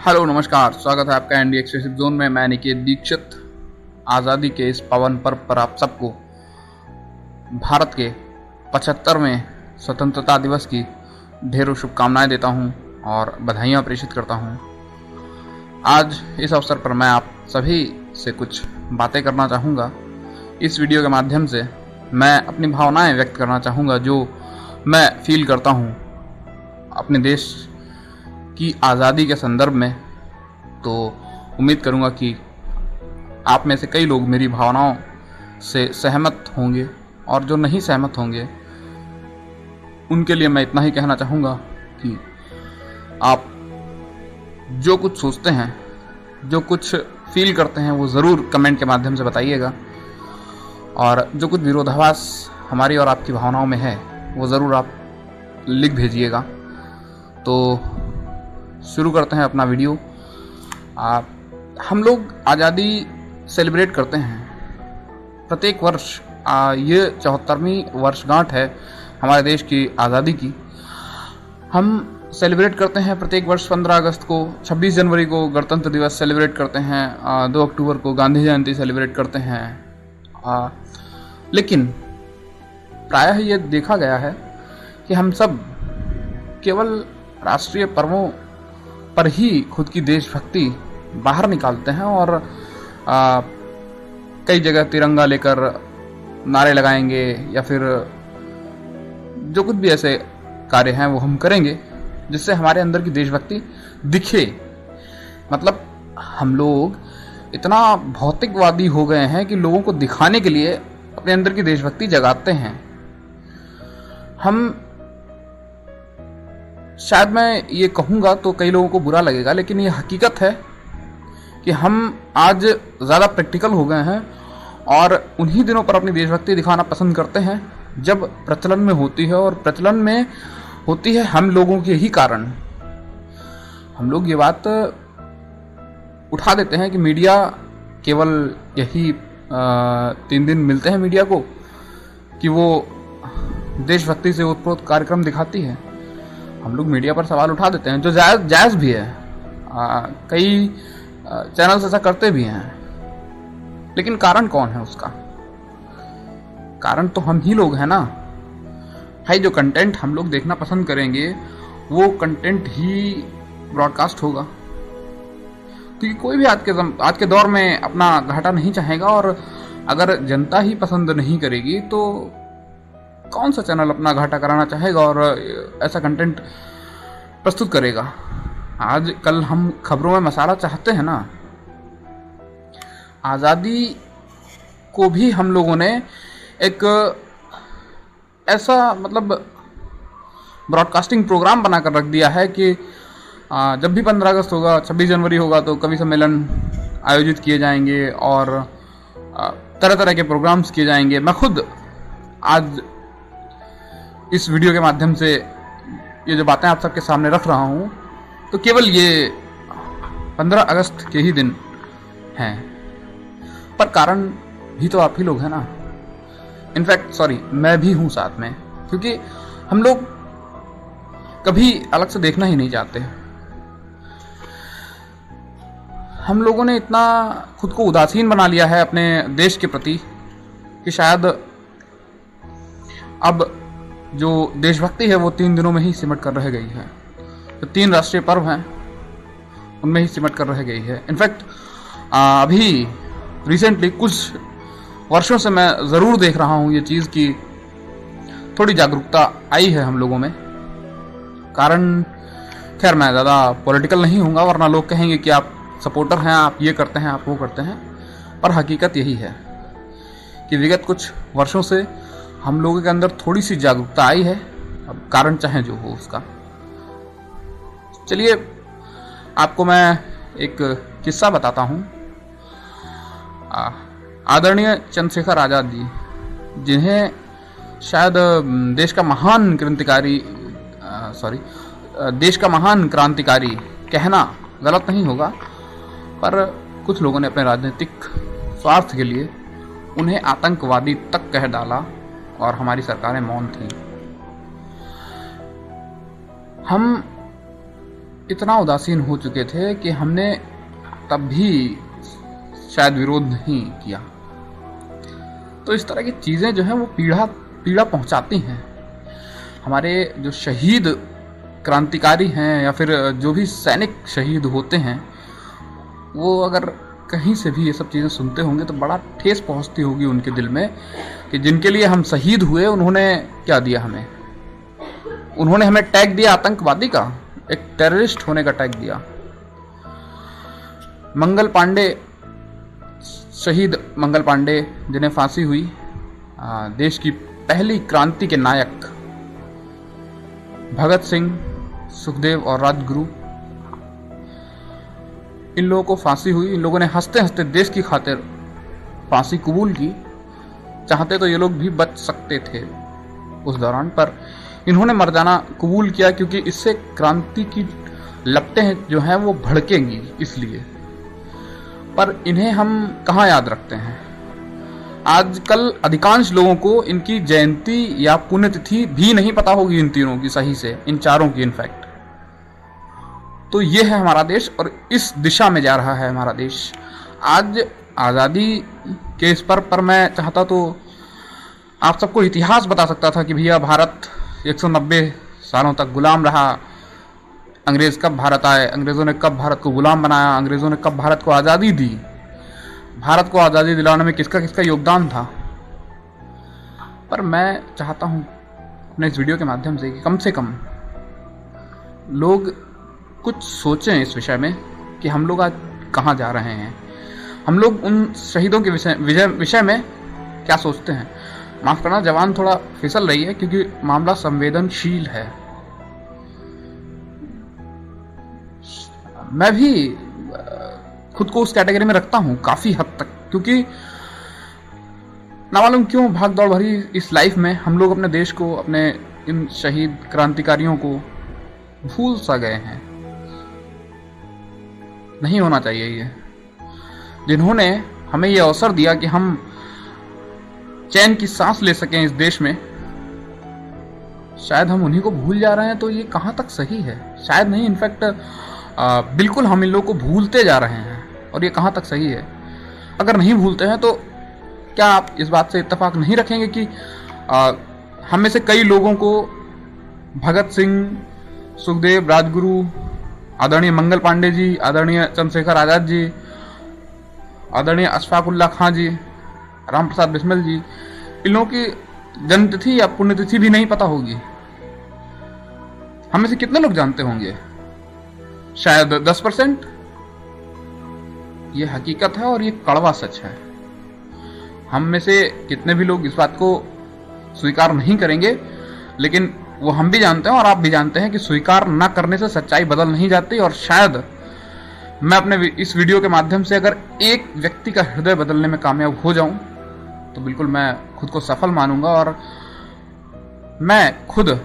Hello नमस्कार, स्वागत है आपका एनडी एक्सक्लूसिव जोन में। मैं निकेत दीक्षित आज़ादी के इस पावन पर्व पर आप सबको भारत के 75वें स्वतंत्रता दिवस की ढेरों शुभकामनाएं देता हूं और बधाइयां प्रेषित करता हूं। आज इस अवसर पर मैं आप सभी से कुछ बातें करना चाहूँगा। इस वीडियो के माध्यम से मैं अपनी भावनाएं व्यक्त करना चाहूँगा जो मैं फील करता हूँ अपने देश की आज़ादी के संदर्भ में। तो उम्मीद करूंगा कि आप में से कई लोग मेरी भावनाओं से सहमत होंगे और जो नहीं सहमत होंगे उनके लिए मैं इतना ही कहना चाहूँगा कि आप जो कुछ सोचते हैं, जो कुछ फील करते हैं वो ज़रूर कमेंट के माध्यम से बताइएगा, और जो कुछ विरोधाभास हमारी और आपकी भावनाओं में है वो ज़रूर आप लिख भेजिएगा। तो शुरू करते हैं अपना वीडियो। हम लोग आज़ादी सेलिब्रेट करते हैं प्रत्येक वर्ष। ये 74वीं वर्षगांठ है हमारे देश की आज़ादी की। हम सेलिब्रेट करते हैं प्रत्येक वर्ष 15 अगस्त को, 26 जनवरी को गणतंत्र दिवस सेलिब्रेट करते हैं, 2 अक्टूबर को गांधी जयंती सेलिब्रेट करते हैं। लेकिन प्रायः ये देखा गया है कि हम सब केवल राष्ट्रीय पर्वों पर ही खुद की देशभक्ति बाहर निकालते हैं और कई जगह तिरंगा लेकर नारे लगाएंगे या फिर जो कुछ भी ऐसे कार्य हैं वो हम करेंगे जिससे हमारे अंदर की देशभक्ति दिखे। मतलब हम लोग इतना भौतिकवादी हो गए हैं कि लोगों को दिखाने के लिए अपने अंदर की देशभक्ति जगाते हैं। हम शायद मैं ये कहूँगा तो कई लोगों को बुरा लगेगा, लेकिन ये हकीकत है कि हम आज ज़्यादा प्रैक्टिकल हो गए हैं और उन्हीं दिनों पर अपनी देशभक्ति दिखाना पसंद करते हैं जब प्रचलन में होती है, और प्रचलन में होती है हम लोगों के ही कारण। हम लोग ये बात उठा देते हैं कि मीडिया केवल यही 3 दिन मिलते हैं मीडिया को कि वो देशभक्ति से ओतप्रोत कार्यक्रम दिखाती है। हम लोग मीडिया पर सवाल उठा देते हैं जो जायज़ भी है। कई चैनल्स ऐसा करते भी हैं, लेकिन कारण कौन है उसका? कारण तो हम ही लोग हैं ना भाई। जो कंटेंट हम लोग देखना पसंद करेंगे वो कंटेंट ही ब्रॉडकास्ट होगा, क्योंकि कोई भी आज के दौर में अपना घाटा नहीं चाहेगा, और अगर जनता ही पसंद नहीं करेगी तो कौन सा चैनल अपना घाटा कराना चाहेगा और ऐसा कंटेंट प्रस्तुत करेगा। आज कल हम खबरों में मसाला चाहते हैं ना। आज़ादी को भी हम लोगों ने एक ऐसा ब्रॉडकास्टिंग प्रोग्राम बनाकर रख दिया है कि जब भी 15 अगस्त होगा, 26 जनवरी होगा तो कवि सम्मेलन आयोजित किए जाएंगे और तरह तरह के प्रोग्राम्स किए जाएंगे। मैं खुद आज इस वीडियो के माध्यम से ये जो बातें आप सबके सामने रख रहा हूँ तो केवल ये 15 अगस्त के ही दिन हैं, पर कारण भी तो आप ही लोग हैं ना। इनफैक्ट मैं भी हूँ साथ में, क्योंकि हम लोग कभी अलग से देखना ही नहीं चाहते। हम लोगों ने इतना खुद को उदासीन बना लिया है अपने देश के प्रति कि शायद अब जो देशभक्ति है वो 3 दिनों में ही सिमट कर रह गई है। तो 3 राष्ट्रीय पर्व हैं उनमें ही सिमट कर रह गई है। इनफैक्ट अभी रिसेंटली कुछ वर्षों से मैं ज़रूर देख रहा हूँ ये चीज़ कि थोड़ी जागरूकता आई है हम लोगों में। कारण खैर मैं ज़्यादा पॉलिटिकल नहीं हूँगा, वरना लोग कहेंगे कि आप सपोर्टर हैं, आप ये करते हैं, आप वो करते हैं। पर हकीकत यही है कि विगत कुछ वर्षों से हम लोगों के अंदर थोड़ी सी जागरूकता आई है, अब कारण चाहे जो हो उसका। चलिए आपको मैं एक किस्सा बताता हूँ। आदरणीय चंद्रशेखर आज़ाद जी, जिन्हें शायद देश का महान क्रांतिकारी कहना गलत नहीं होगा, पर कुछ लोगों ने अपने राजनीतिक स्वार्थ के लिए उन्हें आतंकवादी तक कह डाला और हमारी सरकारें मौन थीं। हम इतना उदासीन हो चुके थे कि हमने तब भी शायद विरोध नहीं किया। तो इस तरह की चीज़ें जो हैं वो पीड़ा पहुंचाती हैं। हमारे जो शहीद क्रांतिकारी हैं या फिर जो भी सैनिक शहीद होते हैं, वो अगर कहीं से भी ये सब चीज़ें सुनते होंगे तो बड़ा ठेस पहुंचती होगी उनके दिल में कि जिनके लिए हम शहीद हुए उन्होंने क्या दिया हमें। उन्होंने हमें टैग दिया आतंकवादी का, एक टेररिस्ट होने का टैग दिया। मंगल पांडे, शहीद मंगल पांडे जिन्हें फांसी हुई, देश की पहली क्रांति के नायक भगत सिंह, सुखदेव और राजगुरु, इन लोगों को फांसी हुई। इन लोगों ने हंसते हंसते देश की खातिर फांसी कबूल की। चाहते तो ये लोग भी बच सकते थे उस दौरान, पर इन्होंने मर जाना कबूल किया क्योंकि इससे क्रांति की लपटें जो हैं वो भड़केंगी इसलिए। पर इन्हें हम कहाँ याद रखते हैं? आजकल अधिकांश लोगों को इनकी जयंती या पुण्यतिथि भी नहीं पता होगी, इन तीनों की सही से, इन चारों की इनफैक्ट। तो ये है हमारा देश और इस दिशा में जा रहा है हमारा देश। आज आज़ादी के इस पर मैं चाहता तो आप सबको इतिहास बता सकता था कि भैया भारत 190 सालों तक गुलाम रहा, अंग्रेज कब भारत आए, अंग्रेज़ों ने कब भारत को गुलाम बनाया, अंग्रेज़ों ने कब भारत को आज़ादी दी, भारत को आज़ादी दिलाने में किसका किसका योगदान था। पर मैं चाहता हूँ अपने इस वीडियो के माध्यम से कि कम से कम लोग कुछ सोचें इस विषय में कि हम लोग आज कहाँ जा रहे हैं, हम लोग उन शहीदों के विषय में क्या सोचते हैं। माफ़ करना, जवान थोड़ा फिसल रही है क्योंकि मामला संवेदनशील है। मैं भी खुद को उस कैटेगरी में रखता हूँ काफ़ी हद तक, क्योंकि ना मालूम क्यों भाग दौड़ भरी इस लाइफ में हम लोग अपने देश को, अपने इन शहीद क्रांतिकारियों को भूल सा गए हैं। नहीं होना चाहिए ये, जिन्होंने हमें ये अवसर दिया कि हम चैन की सांस ले सकें इस देश में, शायद हम उन्हीं को भूल जा रहे हैं। तो ये कहाँ तक सही है? शायद नहीं, इनफैक्ट बिल्कुल हम इन लोगों को भूलते जा रहे हैं। और ये कहाँ तक सही है? अगर नहीं भूलते हैं तो क्या आप इस बात से इत्तेफाक नहीं रखेंगे कि हम में से कई लोगों को भगत सिंह, सुखदेव, राजगुरु, आदरणीय मंगल पांडे जी, आदरणीय चंद्रशेखर आज़ाद जी, आदरणीय अशफाक उल्लाह खां जी, राम प्रसाद बिस्मिल जी, इन लोगों की जन्मतिथि या पुण्यतिथि भी नहीं पता होगी? हम में से कितने लोग जानते होंगे? शायद 10%। ये हकीकत है और ये कड़वा सच है। हम में से कितने भी लोग इस बात को स्वीकार नहीं करेंगे, लेकिन वो हम भी जानते हैं और आप भी जानते हैं कि स्वीकार न करने से सच्चाई बदल नहीं जाती। और शायद मैं अपने इस वीडियो के माध्यम से अगर एक व्यक्ति का हृदय बदलने में कामयाब हो जाऊं तो बिल्कुल मैं खुद को सफल मानूंगा। और मैं खुद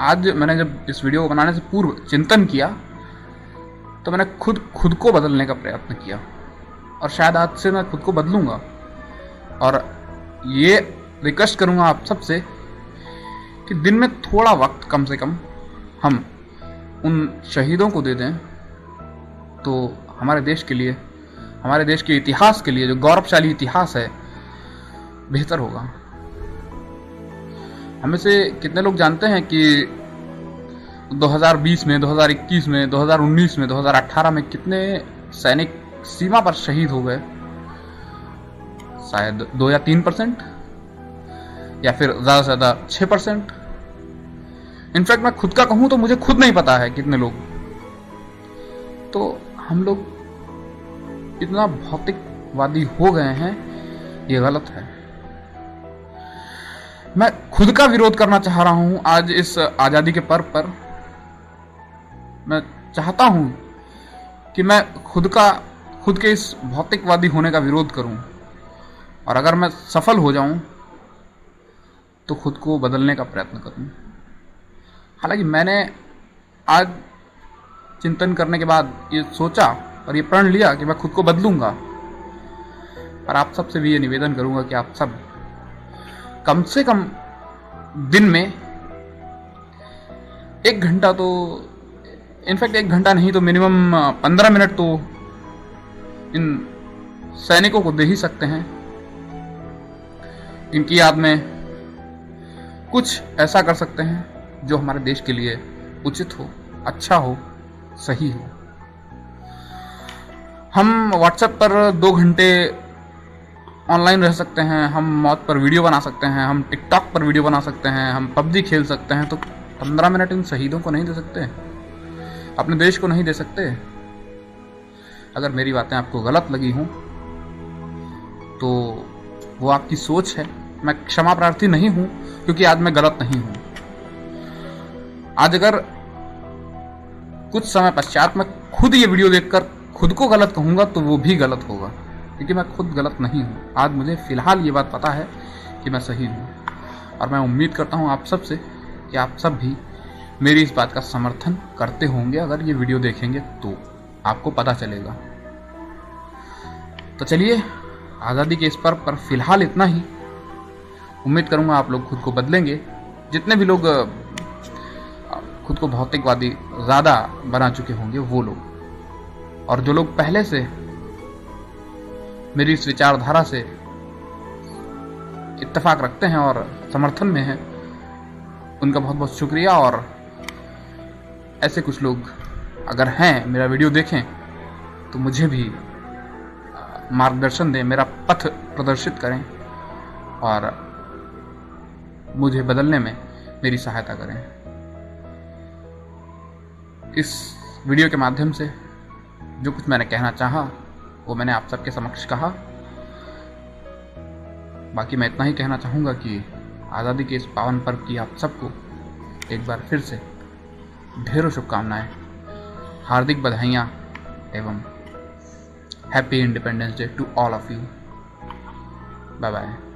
आज, मैंने जब इस वीडियो को बनाने से पूर्व चिंतन किया तो मैंने खुद को बदलने का प्रयत्न किया और शायद आज से मैं खुद को बदलूंगा। और ये रिक्वेस्ट करूंगा आप सबसे कि दिन में थोड़ा वक्त कम से कम हम उन शहीदों को दे दें तो हमारे देश के लिए, हमारे देश के इतिहास के लिए, जो गौरवशाली इतिहास है, बेहतर होगा। हमें से कितने लोग जानते हैं कि 2020 में, 2021 में, 2019 में, 2018 में कितने सैनिक सीमा पर शहीद हो गए? शायद 2 या 3%, या फिर ज़्यादा से ज़्यादा 6%। इनफैक्ट मैं खुद का कहूँ तो मुझे खुद नहीं पता है कितने लोग। तो हम लोग इतना भौतिकवादी हो गए हैं, ये गलत है। मैं खुद का विरोध करना चाह रहा हूँ आज इस आज़ादी के पर्व पर। मैं चाहता हूँ कि मैं खुद के इस भौतिकवादी होने का विरोध करूँ, और अगर मैं सफल हो जाऊँ तो खुद को बदलने का प्रयत्न करूँ। हालांकि मैंने आज चिंतन करने के बाद ये सोचा और ये प्रण लिया कि मैं खुद को बदलूंगा। पर आप सबसे भी ये निवेदन करूंगा कि आप सब कम से कम दिन में 1 घंटा तो इनफैक्ट 1 घंटा नहीं तो मिनिमम 15 मिनट तो इन सैनिकों को दे ही सकते हैं। इनकी याद में कुछ ऐसा कर सकते हैं जो हमारे देश के लिए उचित हो, अच्छा हो, सही हो। हम व्हाट्सएप पर 2 घंटे ऑनलाइन रह सकते हैं, हम मौत पर वीडियो बना सकते हैं, हम टिकटॉक पर वीडियो बना सकते हैं, हम पबजी खेल सकते हैं, तो 15 मिनट इन शहीदों को नहीं दे सकते, अपने देश को नहीं दे सकते। अगर मेरी बातें आपको गलत लगी हों तो वो आपकी सोच है। मैं क्षमा प्रार्थी नहीं हूं क्योंकि आज मैं गलत नहीं हूं। आज अगर कुछ समय पश्चात मैं खुद ये वीडियो देखकर खुद को गलत कहूंगा तो वो भी गलत होगा, क्योंकि मैं खुद गलत नहीं हूं। आज मुझे फिलहाल ये बात पता है कि मैं सही हूं, और मैं उम्मीद करता हूं आप सब से कि आप सब भी मेरी इस बात का समर्थन करते होंगे। अगर ये वीडियो देखेंगे तो आपको पता चलेगा। तो चलिए, आज़ादी के इस पर्व पर फिलहाल इतना ही। उम्मीद करूंगा आप लोग खुद को बदलेंगे। जितने भी लोग खुद को भौतिकवादी ज़्यादा बना चुके होंगे वो लोग, और जो लोग पहले से मेरी इस विचारधारा से इत्तेफाक रखते हैं और समर्थन में हैं, उनका बहुत बहुत शुक्रिया। और ऐसे कुछ लोग अगर हैं, मेरा वीडियो देखें तो मुझे भी मार्गदर्शन दें, मेरा पथ प्रदर्शित करें और मुझे बदलने में मेरी सहायता करें। इस वीडियो के माध्यम से जो कुछ मैंने कहना चाहा वो मैंने आप सबके समक्ष कहा। बाकी मैं इतना ही कहना चाहूँगा कि आज़ादी के इस पावन पर्व की आप सबको एक बार फिर से ढेरों शुभकामनाएं, हार्दिक बधाइयाँ एवं happy Independence Day to all of you. Bye bye.